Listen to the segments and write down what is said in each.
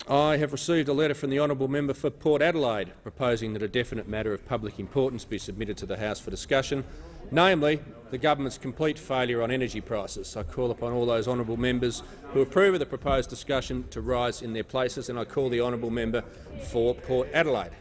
I have received a letter from the honourable member for Port Adelaide proposing that a definite matter of public importance be submitted to the House for discussion, namely the government's complete failure on energy prices. I call upon all those honourable members who approve of the proposed discussion to rise in their places, and I call the honourable member for Port Adelaide.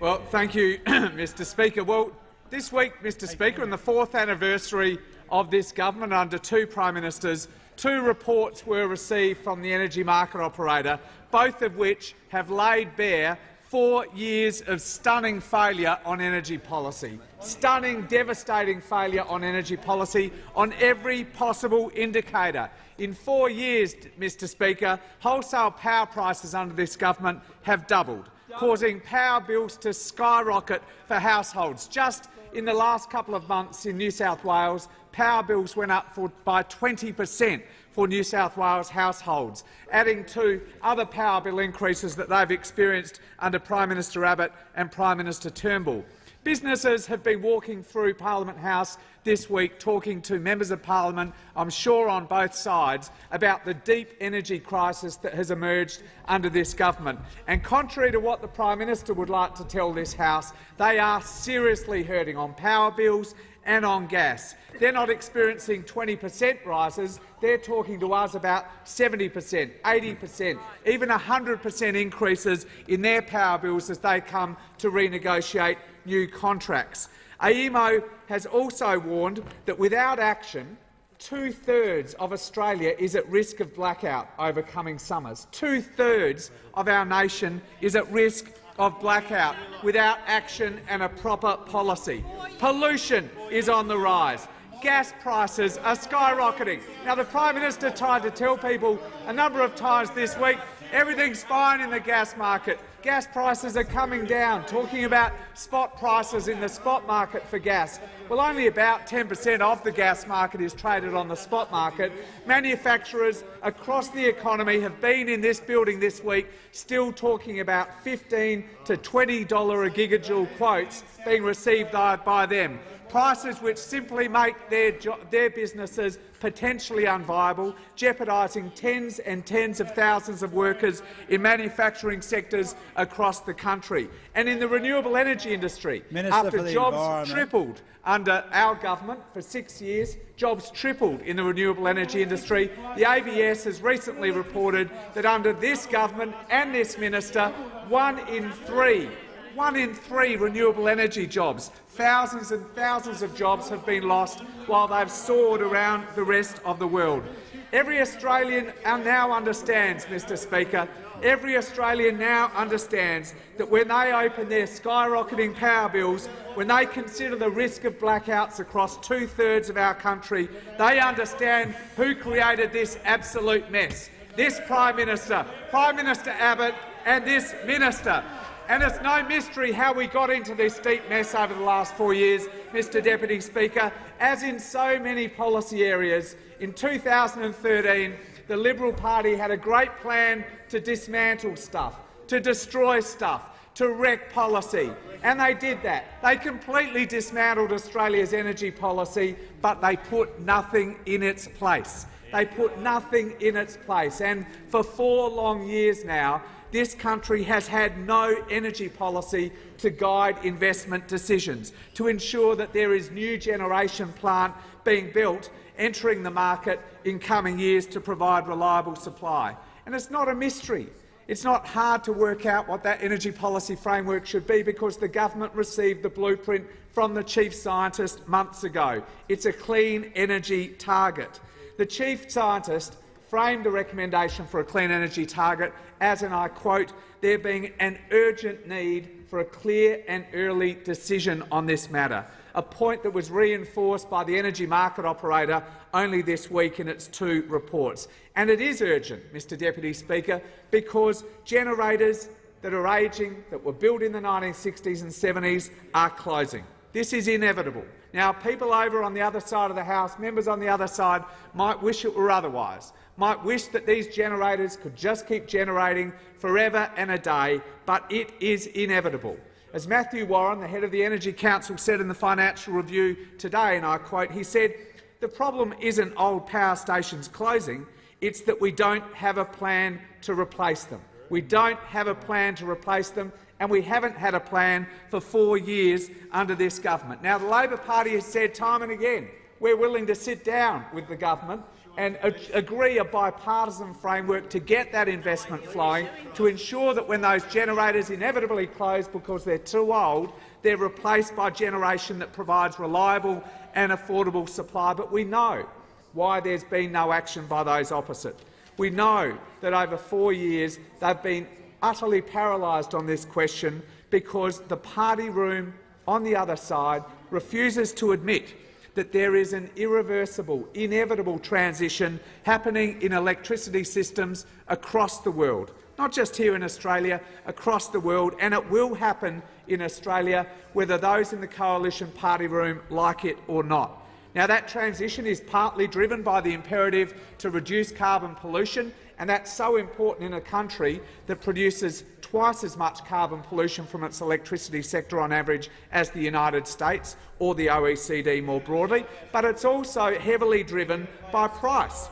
Well, thank you, Mr Speaker. Well, this week, Mr Speaker, in the 4th anniversary of this government under 2 Prime Ministers, 2 reports were received from the energy market operator, both of which have laid bare 4 years of stunning failure on energy policy. Stunning, devastating failure on energy policy on every possible indicator. In 4 years, Mr Speaker, wholesale power prices under this government have doubled, causing power bills to skyrocket for households. Just in the last couple of months in New South Wales, power bills went up by 20% for New South Wales households, adding to other power bill increases that they've experienced under Prime Minister Abbott and Prime Minister Turnbull. Businesses have been walking through Parliament House this week talking to members of parliament, I'm sure on both sides, about the deep energy crisis that has emerged under this government. And contrary to what the Prime Minister would like to tell this House, they are seriously hurting on power bills and on gas. They're not experiencing 20% rises. They're talking to us about 70%, 80%, even 100% increases in their power bills as they come to renegotiate new contracts. AEMO has also warned that without action, 2/3 of Australia is at risk of blackout over coming summers. 2/3 of our nation is at risk of blackout without action and a proper policy. Pollution is on the rise. Gas prices are skyrocketing. Now, the Prime Minister tried to tell people a number of times this week everything's fine in the gas market. Gas prices are coming down, talking about spot prices in the spot market for gas. Well, only about 10% of the gas market is traded on the spot market. Manufacturers across the economy have been in this building this week still talking about $15 to $20 a gigajoule quotes being received by them. Prices which simply make their businesses potentially unviable, jeopardising tens and tens of thousands of workers in manufacturing sectors across the country. And in the renewable energy industry, after jobs tripled under our government for 6 years, jobs tripled in the renewable energy industry, the ABS has recently reported that under this government and this minister, 1 in 3 renewable energy jobs, thousands and thousands of jobs have been lost while they've soared around the rest of the world. Every Australian now understands, Mr Speaker, every Australian now understands that when they open their skyrocketing power bills, when they consider the risk of blackouts across 2/3 of our country, they understand who created this absolute mess. This Prime Minister, Prime Minister Abbott and this minister. And it's no mystery how we got into this deep mess over the last 4 years, Mr Deputy Speaker. As in so many policy areas, in 2013 the Liberal Party had a great plan to dismantle stuff, to destroy stuff, to wreck policy. And they did that. They completely dismantled Australia's energy policy, but they put nothing in its place. They put nothing in its place. And for 4 long years now, this country has had no energy policy to guide investment decisions, to ensure that there is new generation plant being built, entering the market in coming years to provide reliable supply. And it's not a mystery. It's not hard to work out what that energy policy framework should be because the government received the blueprint from the chief scientist months ago. It's a clean energy target. The chief scientist framed the recommendation for a clean energy target as, and I quote, there being an urgent need for a clear and early decision on this matter, a point that was reinforced by the energy market operator only this week in its 2 reports. And it is urgent, Mr Deputy Speaker, because generators that are ageing, that were built in the 1960s and 70s, are closing. This is inevitable. Now, people over on the other side of the House, members on the other side, might wish it were otherwise, might wish that these generators could just keep generating forever and a day, but it is inevitable. As Matthew Warren, the head of the Energy Council, said in the Financial Review today, and I quote, he said, "The problem isn't old power stations closing, it's that we don't have a plan to replace them." We don't have a plan to replace them, and we haven't had a plan for 4 years under this government. Now, the Labor Party has said time and again we're willing to sit down with the government and agree a bipartisan framework to get that investment flowing, to ensure that when those generators inevitably close because they're too old, they're replaced by generation that provides reliable and affordable supply. But we know why there's been no action by those opposite. We know that over 4 years they've been utterly paralysed on this question because the party room on the other side refuses to admit that there is an irreversible, inevitable transition happening in electricity systems across the world, not just here in Australia, across the world, and it will happen in Australia, whether those in the coalition party room like it or not. Now, that transition is partly driven by the imperative to reduce carbon pollution, and that's so important in a country that produces twice as much carbon pollution from its electricity sector on average as the United States or the OECD more broadly. But it's also heavily driven by price.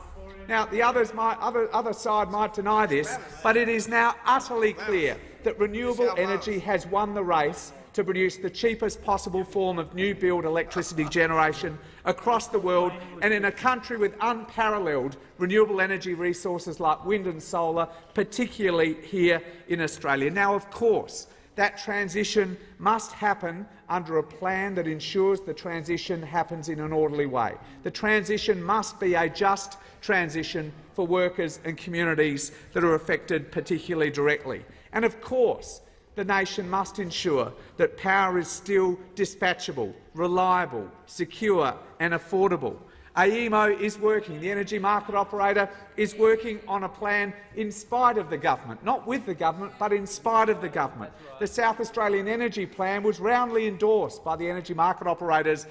Now, the other side might deny this, but it is now utterly clear that renewable energy has won the race to produce the cheapest possible form of new-build electricity generation across the world, and in a country with unparalleled renewable energy resources like wind and solar, particularly here in Australia. Now, of course, that transition must happen under a plan that ensures the transition happens in an orderly way. The transition must be a just transition for workers and communities that are affected particularly directly. And of course, the nation must ensure that power is still dispatchable, reliable, secure and affordable. AEMO is working. The energy market operator is working on a plan in spite of the government, not with the government, but in spite of the government. The South Australian Energy Plan was roundly endorsed by the energy market operators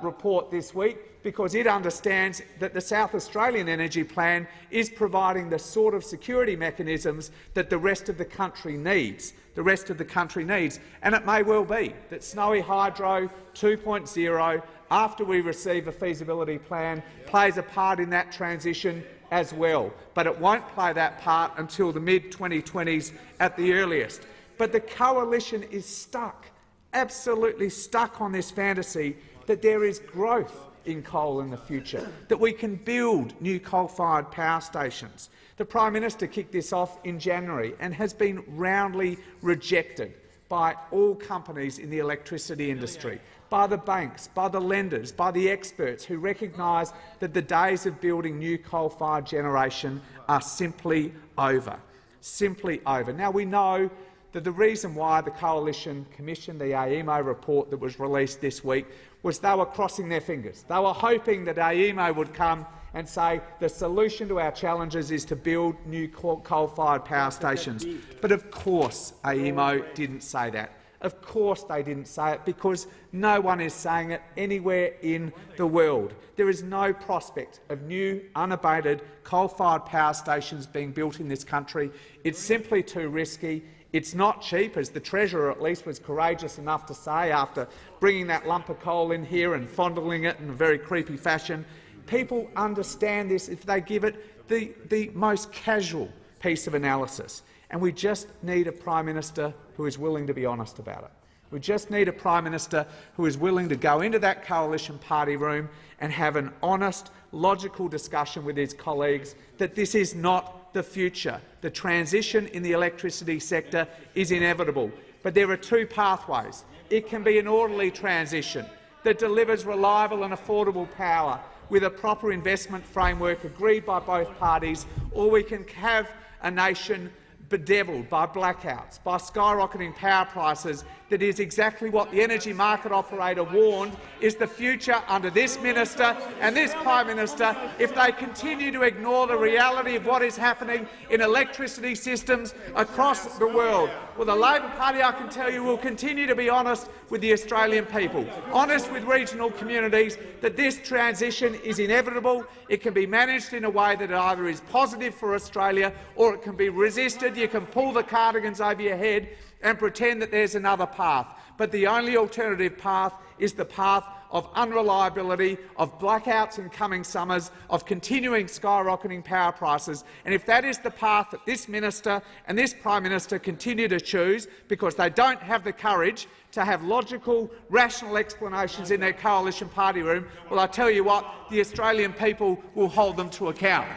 report this week because it understands that the South Australian Energy Plan is providing the sort of security mechanisms that the rest of the country needs. And it may well be that Snowy Hydro 2.0, after we receive a feasibility plan, plays a part in that transition as well. But it won't play that part until the mid-2020s at the earliest. But the coalition is stuck, absolutely stuck on this fantasy that there is growth in coal in the future, that we can build new coal-fired power stations. The Prime Minister kicked this off in January and has been roundly rejected by all companies in the electricity industry, by the banks, by the lenders, by the experts who recognise that the days of building new coal-fired generation are simply over. Now, we know that the reason why the Coalition commissioned the AEMO report that was released this week was they were crossing their fingers. They were hoping that AEMO would come and say the solution to our challenges is to build new coal-fired power stations. But of course AEMO didn't say that. Of course they didn't say it, because no one is saying it anywhere in the world. There is no prospect of new, unabated coal-fired power stations being built in this country. It's simply too risky. It's not cheap, as the Treasurer at least was courageous enough to say after bringing that lump of coal in here and fondling it in a very creepy fashion. People understand this if they give it the most casual piece of analysis. And we just need a Prime Minister who is willing to be honest about it. We just need a Prime Minister who is willing to go into that coalition party room and have an honest, logical discussion with his colleagues that this is not the future. The transition in the electricity sector is inevitable, but there are two pathways. It can be an orderly transition that delivers reliable and affordable power with a proper investment framework agreed by both parties, or we can have a nation bedevilled by blackouts, by skyrocketing power prices. That is exactly what the energy market operator warned is the future under this minister and this Prime Minister if they continue to ignore the reality of what is happening in electricity systems across the world. Well, the Labor Party, I can tell you, will continue to be honest with the Australian people, honest with regional communities, that this transition is inevitable. It can be managed in a way that either is positive for Australia or it can be resisted. You can pull the cardigans over your head and pretend that there's another path. But the only alternative path is the path of unreliability, of blackouts in coming summers, of continuing skyrocketing power prices. And if that is the path that this minister and this Prime Minister continue to choose because they don't have the courage to have logical, rational explanations in their coalition party room, well, I tell you what, the Australian people will hold them to account.